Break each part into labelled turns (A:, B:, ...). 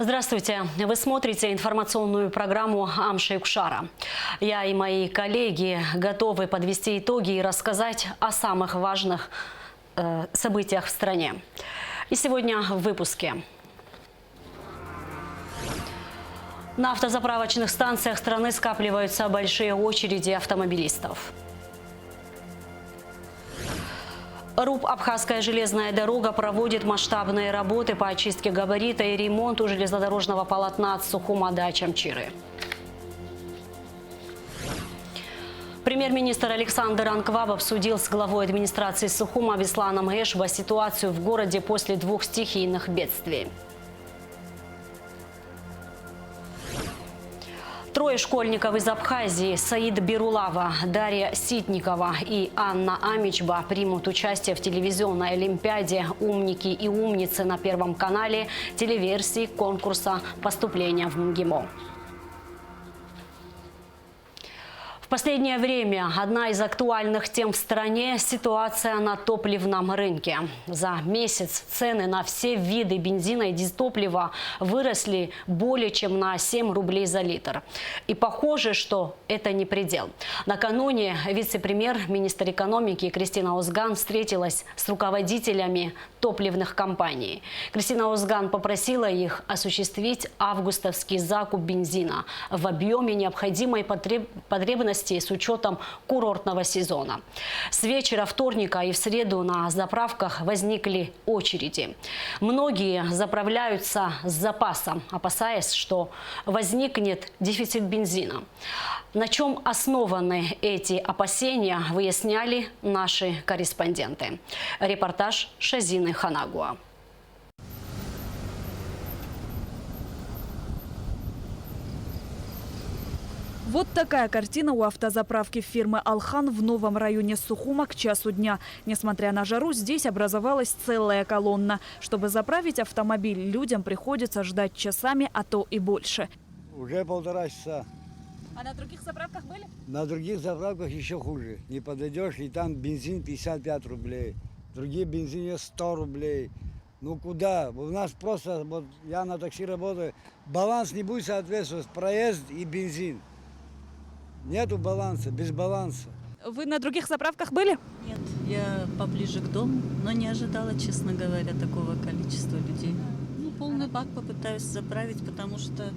A: Здравствуйте! Вы смотрите информационную программу «Амши-Укшара». Я и мои коллеги готовы подвести итоги и рассказать о самых важных событиях в стране. И сегодня в выпуске. На автозаправочных станциях страны скапливаются большие очереди автомобилистов. РУП «Абхазская железная дорога» проводит масштабные работы по очистке габарита и ремонту железнодорожного полотна от Сухума до Очамчиры. Премьер-министр Александр Анкваб обсудил с главой администрации Сухума Бесланом Эшба ситуацию в городе после 2 стихийных бедствий. 3 школьников из Абхазии – Саид Бирулава, Дарья Ситникова и Анна Амичба – примут участие в телевизионной олимпиаде «Умники и умницы» на Первом канале телеверсии конкурса поступления в МГИМО. В последнее время одна из актуальных тем в стране – ситуация на топливном рынке. За месяц цены на все виды бензина и дизтоплива выросли более чем на 7 рублей за литр. И похоже, что это не предел. Накануне вице-премьер, министр экономики Кристина Озган встретилась с руководителями топливных компаний. Кристина Озган попросила их осуществить августовский закуп бензина в объеме необходимой потребности с учетом курортного сезона. С вечера вторника и в среду на заправках возникли очереди. Многие заправляются с запасом, опасаясь, что возникнет дефицит бензина. На чем основаны эти опасения, выясняли наши корреспонденты. Репортаж Шазины Ханагуа.
B: Вот такая картина у автозаправки фирмы «Алхан» в новом районе Сухума к часу дня. Несмотря на жару, здесь образовалась целая колонна. Чтобы заправить автомобиль, людям приходится ждать часами, а то и больше.
C: Уже 1,5 часа.
B: А на других заправках были?
C: На других заправках еще хуже. Не подойдешь, и там бензин 55 рублей. Другие бензины 100 рублей. Ну куда? У нас просто, вот я на такси работаю, баланс не будет соответствовать, проезд и бензин. Нету баланса, без баланса.
B: Вы на других заправках были?
D: Нет, я поближе к дому, но не ожидала, честно говоря, такого количества людей. Ну, полный бак попытаюсь заправить, потому что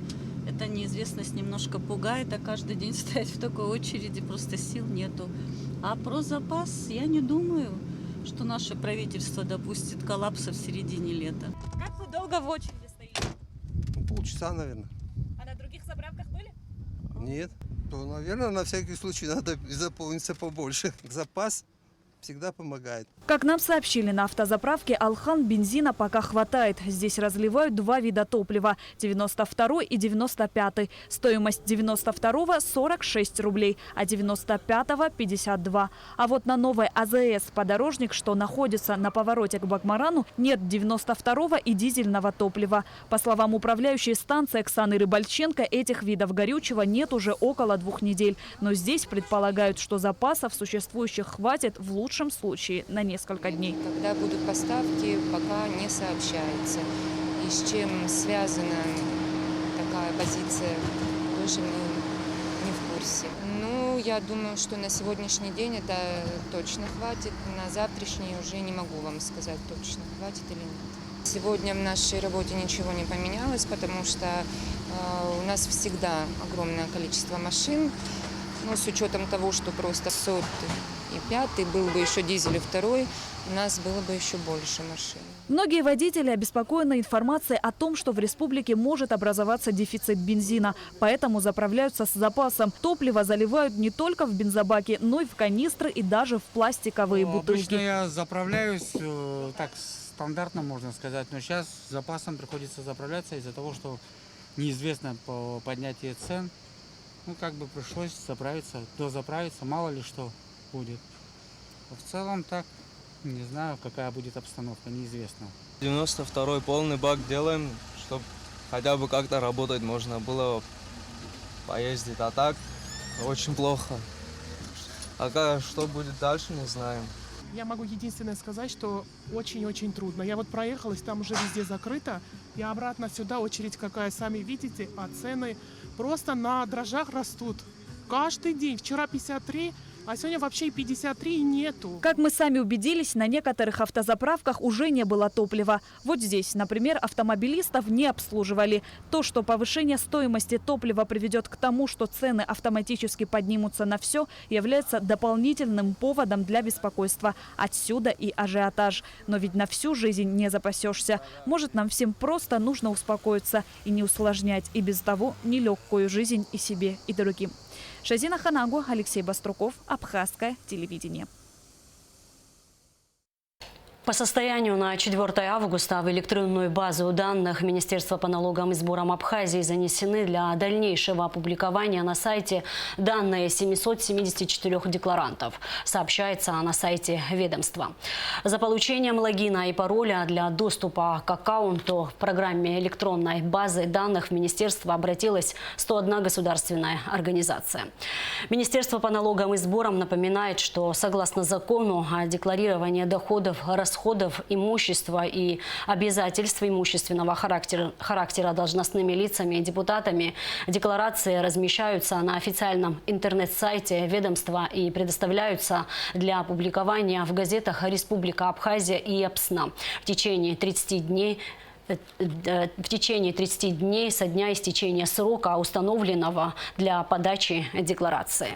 D: эта неизвестность немножко пугает, а каждый день стоять в такой очереди просто сил нету. А про запас я не думаю, что наше правительство допустит коллапса в середине лета.
B: Как вы долго в очереди стоите?
E: Полчаса, наверное.
B: А на других заправках были?
E: Нет. То, наверное, на всякий случай надо заполниться побольше. Запас всегда помогает.
B: Как нам сообщили на автозаправке «Алхан», бензина пока хватает. Здесь разливают 2 вида топлива – 92 и 95. Стоимость 92-го – 46 рублей, а 95-го – 52. А вот на новой АЗС «Подорожник», что находится на повороте к Бакмарану, нет 92-го и дизельного топлива. По словам управляющей станции Оксаны Рыбальченко, этих видов горючего нет уже около 2 недель. Но здесь предполагают, что запасов существующих хватит в лучшем случае на несколько дней.
F: Когда будут поставки, пока не сообщается. И с чем связана такая позиция, тоже мы не в курсе. Ну, я думаю, что на сегодняшний день это точно хватит. На завтрашний уже не могу вам сказать точно, хватит или нет. Сегодня в нашей работе ничего не поменялось, потому что у нас всегда огромное количество машин. Но с учетом того, что просто 100-й и 5-й, был бы еще дизель и 2-й, у нас было бы еще больше машин.
B: Многие водители обеспокоены информацией о том, что в республике может образоваться дефицит бензина. Поэтому заправляются с запасом. Топливо заливают не только в бензобаки, но и в канистры и даже в пластиковые бутылки.
G: Обычно я заправляюсь так стандартно, можно сказать. Но сейчас с запасом приходится заправляться из-за того, что неизвестно по поднятию цен. Ну, как бы пришлось дозаправиться, мало ли что будет. А в целом так, не знаю, какая будет обстановка, неизвестно.
H: 92-й полный бак делаем, чтобы хотя бы как-то работать можно было поездить. А так очень плохо. А что будет дальше, не знаем.
I: Я могу единственное сказать, что очень-очень трудно. Я вот проехалась, там уже везде закрыто, и обратно сюда очередь какая, сами видите, а цены просто на дрожжах растут. Каждый день. Вчера 53, а сегодня вообще и 53 и нету.
B: Как мы сами убедились, на некоторых автозаправках уже не было топлива. Вот здесь, например, автомобилистов не обслуживали. То, что повышение стоимости топлива приведет к тому, что цены автоматически поднимутся на все, является дополнительным поводом для беспокойства. Отсюда и ажиотаж. Но ведь на всю жизнь не запасешься. Может, нам всем просто нужно успокоиться и не усложнять и без того нелегкую жизнь и себе, и другим. Шазина Ханагу, Алексей Баструков, Абхазское телевидение.
A: По состоянию на 4 августа в электронную базу данных Министерства по налогам и сборам Абхазии занесены для дальнейшего опубликования на сайте данные 774 декларантов, сообщается на сайте ведомства. За получением логина и пароля для доступа к аккаунту в программе электронной базы данных в Министерство обратилась 101 государственная организация. Министерство по налогам и сборам напоминает, что согласно закону о декларировании доходов, расходов, имущества и обязательств имущественного характера должностными лицами и депутатами, декларации размещаются на официальном интернет-сайте ведомства и предоставляются для опубликования в газетах «Республика Абхазия» и «Апсна» в течение 30 дней со дня истечения срока, установленного для подачи декларации.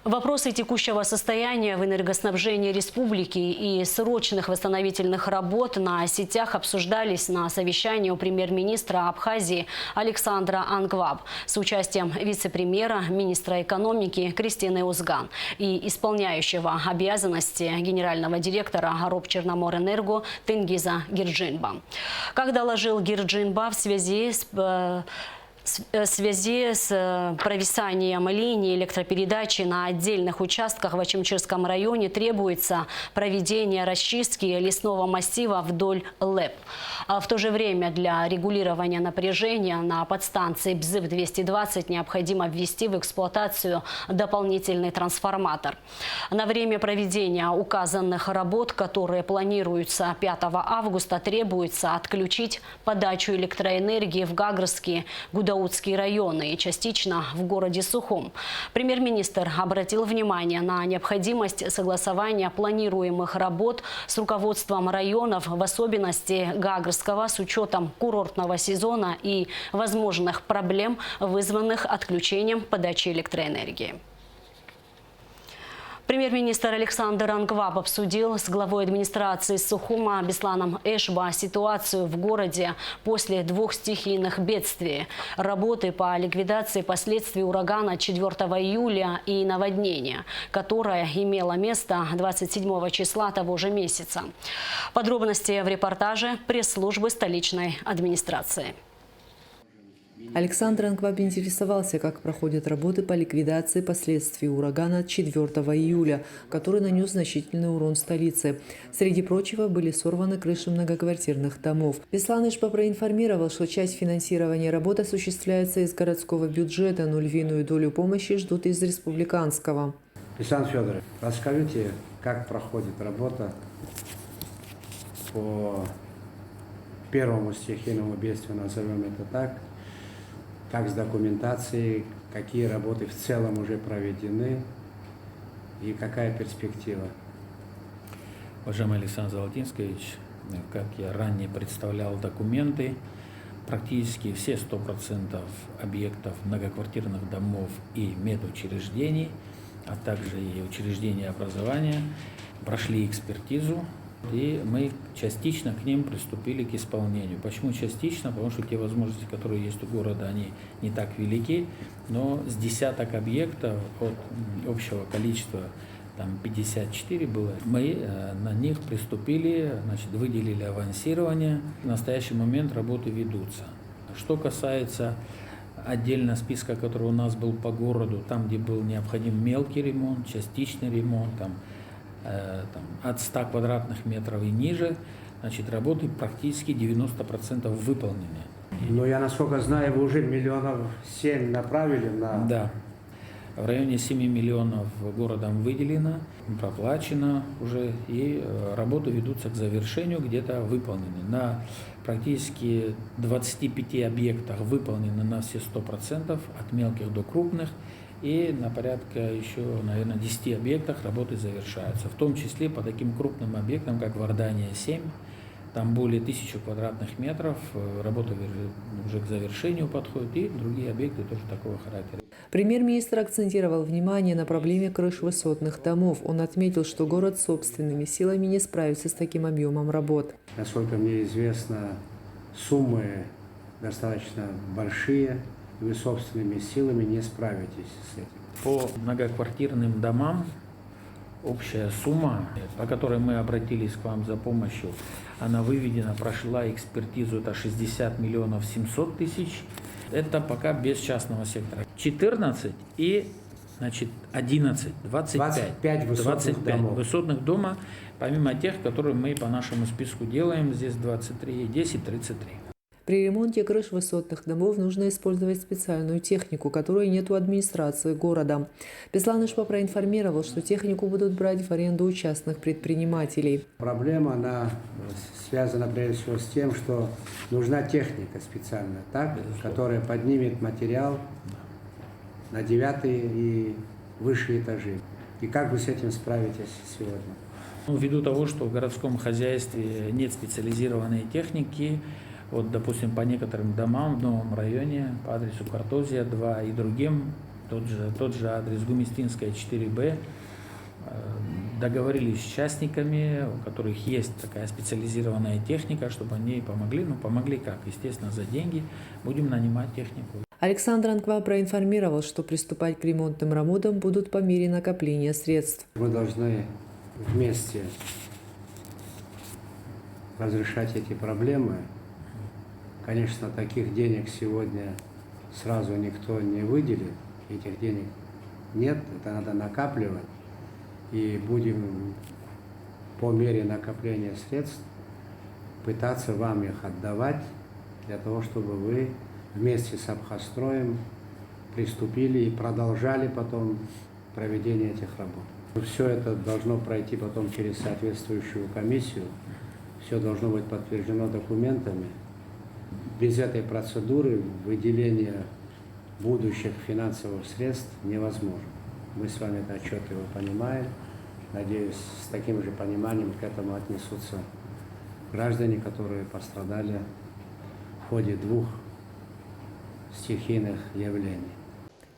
A: Вопросы текущего состояния в энергоснабжении республики и срочных восстановительных работ на сетях обсуждались на совещании у премьер-министра Абхазии Александра Ангваб с участием вице-премьера, министра экономики Кристины Узган и исполняющего обязанности генерального директора Ропчерноморэнерго Тенгиза Гирджинба. Как доложил Гирджинба, в связи с провисанием линии электропередачи на отдельных участках в Ачимчирском районе требуется проведение расчистки лесного массива вдоль ЛЭП. А в то же время для регулирования напряжения на подстанции БЗИП-220 необходимо ввести в эксплуатацию дополнительный трансформатор. На время проведения указанных работ, которые планируются 5 августа, требуется отключить подачу электроэнергии в Гагрские, Гудаутские районы и частично в городе Сухум. Премьер-министр обратил внимание на необходимость согласования планируемых работ с руководством районов, в особенности Гагрского, с учетом курортного сезона и возможных проблем, вызванных отключением подачи электроэнергии. Премьер-министр Александр Ангваб обсудил с главой администрации Сухума Бесланом Эшба ситуацию в городе после 2 стихийных бедствий, работы по ликвидации последствий урагана 4 июля и наводнения, которое имело место 27 числа того же месяца. Подробности в репортаже пресс-службы столичной администрации.
J: Александр Ангваб интересовался, как проходят работы по ликвидации последствий урагана 4 июля, который нанес значительный урон столице. Среди прочего, были сорваны крыши многоквартирных домов. Беслан Эшба проинформировал, что часть финансирования работ осуществляется из городского бюджета, но львиную долю помощи ждут из республиканского.
K: Александр Федорович, расскажите, как проходит работа по первому стихийному бедствию, назовем это так, как с документацией, какие работы в целом уже проведены и какая перспектива?
L: Уважаемый Александр Золотинский, как я ранее представлял документы, практически все 100% объектов многоквартирных домов и медучреждений, а также и учреждения образования прошли экспертизу. И мы частично к ним приступили к исполнению. Почему частично? Потому что те возможности, которые есть у города, они не так велики, но с десяток объектов от общего количества, там 54 было, мы на них приступили, значит, выделили авансирование. В настоящий момент работы ведутся. Что касается отдельно списка, который у нас был по городу, там, где был необходим мелкий ремонт, частичный ремонт, от 100 квадратных метров и ниже, значит, работы практически 90% выполнены.
K: Но я, насколько знаю, вы уже 7 миллионов направили на...
L: Да. В районе 7 миллионов городом выделено, проплачено уже, и работы ведутся к завершению, где-то выполнены. На практически 25 объектах выполнены на все 100%, от мелких до крупных, и на порядка еще, наверное, 10 объектах работы завершаются. В том числе по таким крупным объектам, как Вардания-7, там более 1000 квадратных метров, работа уже к завершению подходит, и другие объекты тоже такого характера.
J: Премьер-министр акцентировал внимание на проблеме крыш высотных домов. Он отметил, что город собственными силами не справится с таким объемом работ.
K: Насколько мне известно, суммы достаточно большие, и вы собственными силами не справитесь с этим.
L: По многоквартирным домам общая сумма, по которой мы обратились к вам за помощью, она выведена, прошла экспертизу, это 60 миллионов 700 тысяч. Это пока без частного сектора. 14 и 11, 25 высотных дома, помимо тех, которые мы по нашему списку делаем, здесь 23, 10, 33.
J: При ремонте крыш высотных домов нужно использовать специальную технику, которой нет у администрации города. Беслан-Ишпа проинформировал, что технику будут брать в аренду у частных предпринимателей.
K: Проблема, она связана прежде всего с тем, что нужна техника специальная, так, которая поднимет материал на 9-е и высшие этажи. И как вы с этим справитесь сегодня?
L: Ввиду того, что в городском хозяйстве нет специализированной техники, вот, допустим, по некоторым домам в новом районе, по адресу Картозия 2 и другим, тот же адрес Гумистинская 4Б, договорились с частниками, у которых есть такая специализированная техника, чтобы они помогли. Ну, помогли как? Естественно, за деньги будем нанимать технику.
J: Александр Анква проинформировал, что приступать к ремонтным работам будут по мере накопления средств.
K: Мы должны вместе разрешать эти проблемы. Конечно, таких денег сегодня сразу никто не выделит, этих денег нет, это надо накапливать. И будем по мере накопления средств пытаться вам их отдавать, для того, чтобы вы вместе с Абхазстроем приступили и продолжали потом проведение этих работ. Все это должно пройти потом через соответствующую комиссию, все должно быть подтверждено документами. Без этой процедуры выделение будущих финансовых средств невозможно. Мы с вами это отчетливо понимаем. Надеюсь, с таким же пониманием к этому отнесутся граждане, которые пострадали в ходе 2 стихийных явлений.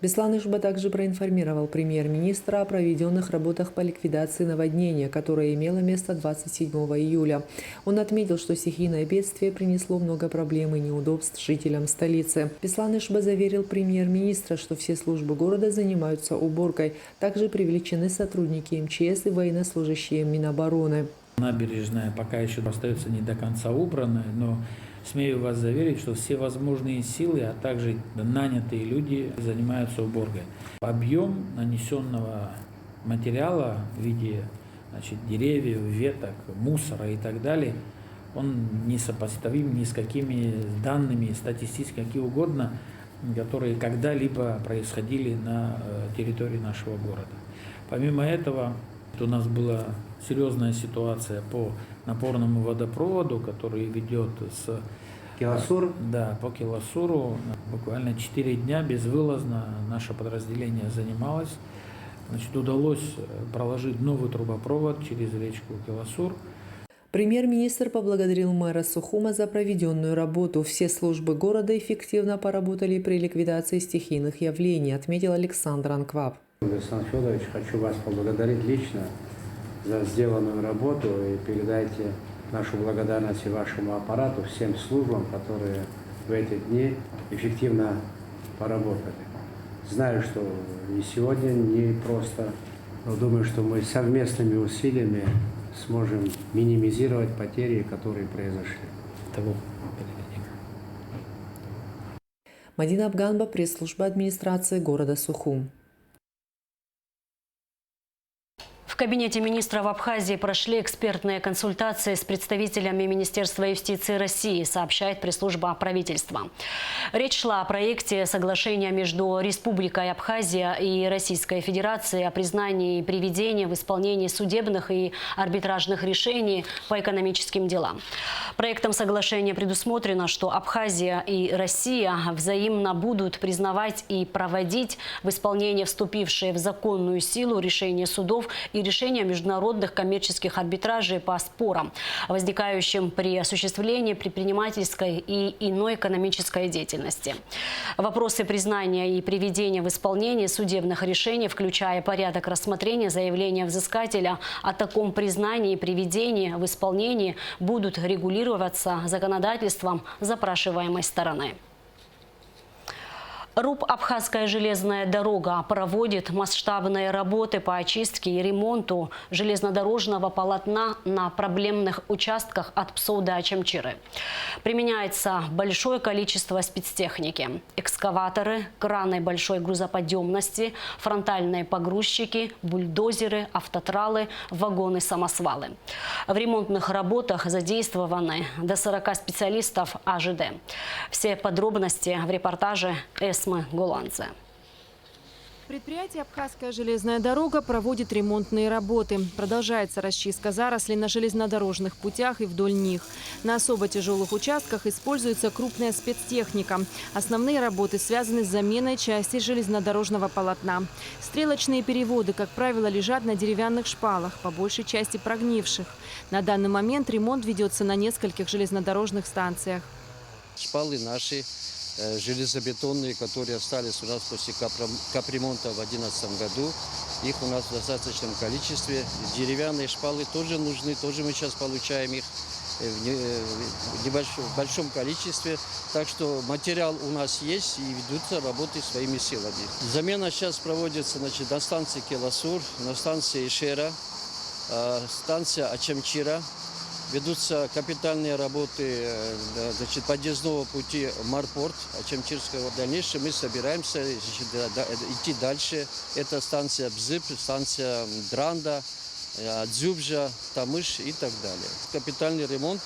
J: Беслан-Ишпа также проинформировал премьер-министра о проведенных работах по ликвидации наводнения, которое имело место 27 июля. Он отметил, что стихийное бедствие принесло много проблем и неудобств жителям столицы. Беслан-Ишпа заверил премьер-министра, что все службы города занимаются уборкой. Также привлечены сотрудники МЧС и военнослужащие Минобороны.
L: Набережная пока еще остается не до конца убранная, но смею вас заверить, что все возможные силы, а также нанятые люди занимаются уборкой. Объем нанесенного материала в виде деревьев, веток, мусора и так далее, он несопоставим ни с какими данными статистическими, какие угодно, которые когда-либо происходили на территории нашего города. Помимо этого, у нас была серьезная ситуация по напорному водопроводу, который ведет с
K: Киласур?
L: Да, по Киласуру. Буквально 4 дня безвылазно наше подразделение занималось. Удалось проложить новый трубопровод через речку Киласур.
J: Премьер-министр поблагодарил мэра Сухума за проведенную работу. Все службы города эффективно поработали при ликвидации стихийных явлений, отметил Александр Анкваб.
K: Александр Федорович, хочу вас поблагодарить лично за сделанную работу и передайте нашу благодарность и вашему аппарату, всем службам, которые в эти дни эффективно поработали. Знаю, что и сегодня не просто, но думаю, что мы совместными усилиями сможем минимизировать потери, которые произошли.
J: Мадина Абганба, пресс-служба администрации города Сухум.
A: В кабинете министров Абхазии прошли экспертные консультации с представителями Министерства юстиции России, сообщает пресс-служба правительства. Речь шла о проекте соглашения между Республикой Абхазия и Российской Федерацией о признании и приведении в исполнение судебных и арбитражных решений по экономическим делам. Проектом соглашения предусмотрено, что Абхазия и Россия взаимно будут признавать и проводить в исполнение вступившие в законную силу решения судов и решения международных коммерческих арбитражей по спорам, возникающим при осуществлении предпринимательской и иной экономической деятельности. Вопросы признания и приведения в исполнение судебных решений, включая порядок рассмотрения заявления взыскателя о таком признании и приведении в исполнение, будут регулироваться законодательством запрашиваемой стороны. РУП «Абхазская железная дорога» проводит масштабные работы по очистке и ремонту железнодорожного полотна на проблемных участках от Псу до Ачамчиры. Применяется большое количество спецтехники: экскаваторы, краны большой грузоподъемности, фронтальные погрузчики, бульдозеры, автотралы, вагоны-самосвалы. В ремонтных работах задействованы до 40 специалистов АЖД. Все подробности в репортаже Эсмы Голанзе.
M: Предприятие «Абхазская железная дорога» проводит ремонтные работы. Продолжается расчистка зарослей на железнодорожных путях и вдоль них. На особо тяжелых участках используется крупная спецтехника. Основные работы связаны с заменой части железнодорожного полотна. Стрелочные переводы, как правило, лежат на деревянных шпалах, по большей части прогнивших. На данный момент ремонт ведется на нескольких железнодорожных станциях.
N: Шпалы наши, железобетонные, которые остались у нас после капремонта в 2011 году. Их у нас в достаточном количестве. Деревянные шпалы тоже нужны, тоже мы сейчас получаем их в большом количестве. Так что материал у нас есть и ведутся работы своими силами. Замена сейчас проводится, значит, на станции Келасур, на станции Ишера, станция Ачамчира. Ведутся капитальные работы, значит, подъездного пути Марпорт Ачамчирского. В дальнейшем мы собираемся, значит, идти дальше. Это станция Бзып, станция Дранда, Дзюбжа, Тамыш и так далее. Капитальный ремонт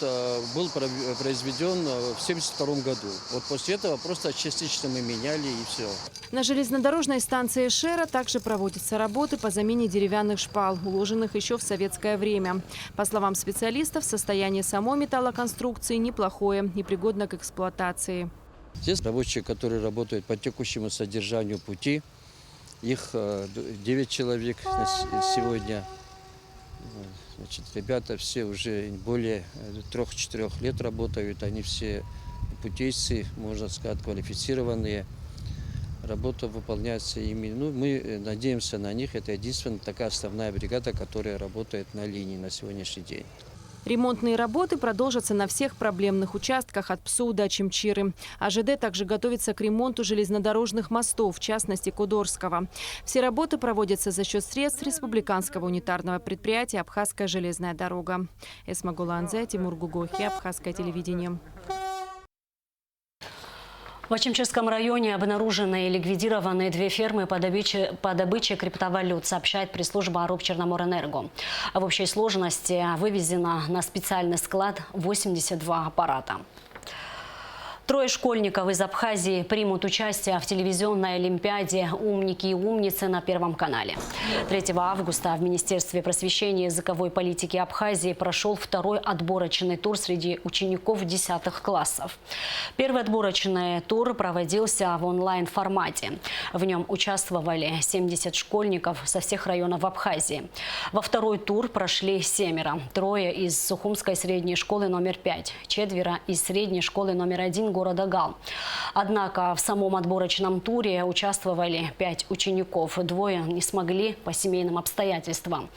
N: был произведен в 1972 году. Вот после этого просто частично мы меняли и все.
M: На железнодорожной станции Шера также проводятся работы по замене деревянных шпал, уложенных еще в советское время. По словам специалистов, состояние самой металлоконструкции неплохое и пригодно к эксплуатации.
N: Здесь рабочие, которые работают по текущему содержанию пути, их 9 человек сегодня. Значит, ребята все уже более 3-4 лет работают, они все путейцы, можно сказать, квалифицированные. Работа выполняется ими. Ну, мы надеемся на них. Это единственная такая основная бригада, которая работает на линии на сегодняшний день.
M: Ремонтные работы продолжатся на всех проблемных участках от Псу до Ачамчиры. АЖД также готовится к ремонту железнодорожных мостов, в частности Кудорского. Все работы проводятся за счет средств республиканского унитарного предприятия «Абхазская железная дорога». Эсма Голанзе, Тимур Гугохи, Абхазское телевидение.
A: В Ачамчирском районе обнаружены и ликвидированы 2 фермы по добыче криптовалют, сообщает пресс-служба РУП «Черноморэнерго». В общей сложности вывезено на специальный склад 82 аппарата. 3 школьников из Абхазии примут участие в телевизионной олимпиаде «Умники и умницы» на Первом канале. 3 августа в Министерстве просвещения и языковой политики Абхазии прошел 2-й отборочный тур среди учеников 10 классов. Первый отборочный тур проводился в онлайн-формате. В нем участвовали 70 школьников со всех районов Абхазии. Во 2-й тур прошли 7. 3 из Сухумской средней школы номер 5, 4 из средней школы номер 1 города Гал. Однако в самом отборочном туре участвовали 5 учеников. 2 не смогли по семейным обстоятельствам.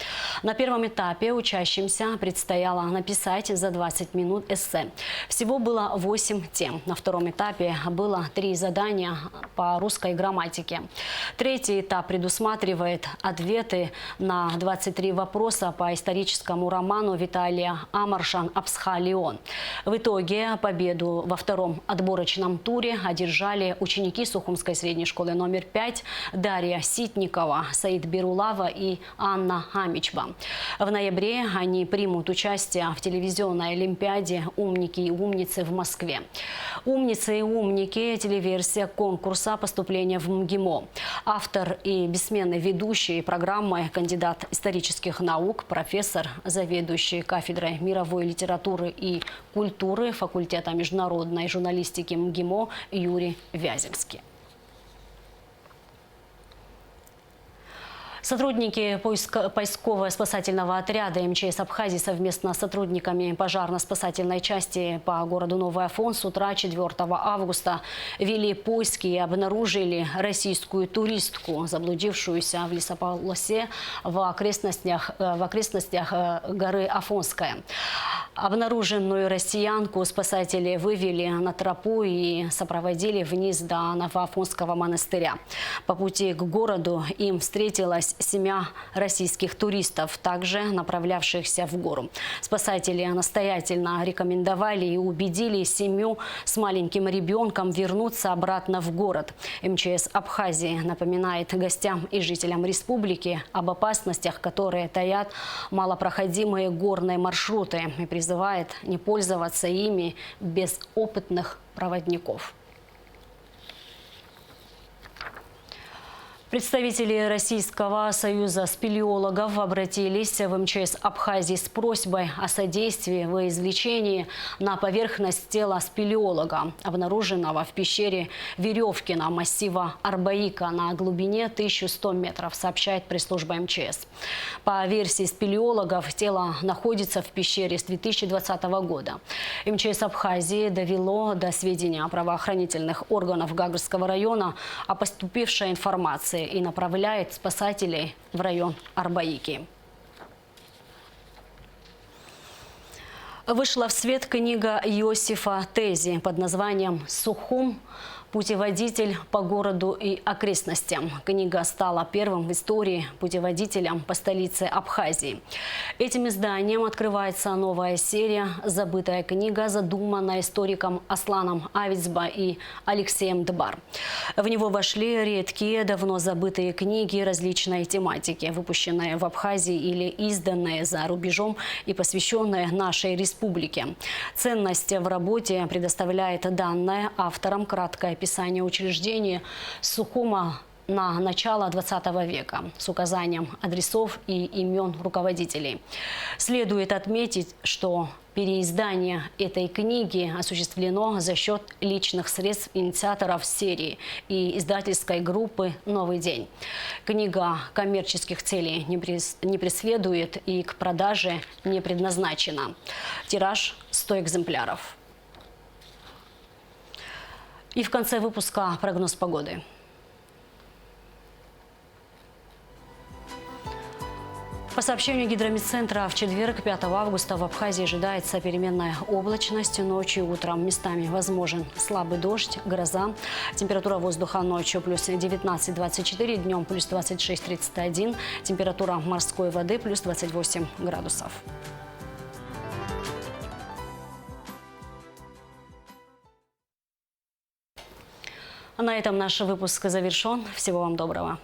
A: На первом этапе учащимся предстояло написать за 20 минут эссе. Всего было 8 тем. На 2-м этапе было 3 задания по русской грамматике. 3-й этап предусматривает ответы на 23 вопроса по историческому роману Виталия Амаршан «Апсха Леон». В итоге победу во 2-м отборочном туре одержали ученики Сухумской средней школы номер 5 Дарья Ситникова, Саид Бирулава и Анна Амичба. В ноябре они примут участие в телевизионной олимпиаде «Умники и умницы» в Москве. «Умницы и умники» – телеверсия конкурса поступления в МГИМО. Автор и бессменный ведущий программы, кандидат исторических наук, профессор, заведующий кафедрой мировой литературы и культуры факультета международной журналистики МГИМО Юрий Вяземский. Сотрудники поисково-спасательного отряда МЧС Абхазии совместно с сотрудниками пожарно-спасательной части по городу Новый Афон с утра 4 августа вели поиски и обнаружили российскую туристку, заблудившуюся в лесополосе в окрестностях горы Афонская. Обнаруженную россиянку спасатели вывели на тропу и сопроводили вниз до Новоафонского монастыря. По пути к городу им встретилась семья российских туристов, также направлявшихся в гору. Спасатели настоятельно рекомендовали и убедили семью с маленьким ребенком вернуться обратно в город. МЧС Абхазии напоминает гостям и жителям республики об опасностях, которые таят малопроходимые горные маршруты, и призывает не пользоваться ими без опытных проводников. Представители Российского союза спелеологов обратились в МЧС Абхазии с просьбой о содействии в извлечении на поверхность тела спелеолога, обнаруженного в пещере Веревкина массива Арбаика на глубине 1100 метров, сообщает пресс-служба МЧС. По версии спелеологов, тело находится в пещере с 2020 года. МЧС Абхазии довело до сведения правоохранительных органов Гагарского района о поступившей информации и направляет спасателей в район Арбаики. Вышла в свет книга Иосифа Тези под названием «Сухум. Путеводитель по городу и окрестностям». Книга стала первым в истории путеводителем по столице Абхазии. Этим изданием открывается новая серия «Забытая книга», задуманная историком Асланом Авицба и Алексеем Дбар. В него вошли редкие, давно забытые книги различной тематики, выпущенные в Абхазии или изданные за рубежом и посвященные нашей республике. Ценность в работе предоставляет данное авторам краткое описание учреждения Сухума на начало 20 века с указанием адресов и имен руководителей. Следует отметить, что переиздание этой книги осуществлено за счет личных средств инициаторов серии и издательской группы «Новый день». Книга коммерческих целей не преследует и к продаже не предназначена. Тираж – 100 экземпляров. И в конце выпуска прогноз погоды. По сообщению гидромедцентра, в четверг, 5 августа, в Абхазии ожидается переменная облачность. Ночью и утром местами возможен слабый дождь, гроза. Температура воздуха ночью плюс 19-24, днем плюс 26-31. Температура морской воды плюс 28 градусов. На этом наш выпуск завершен. Всего вам доброго.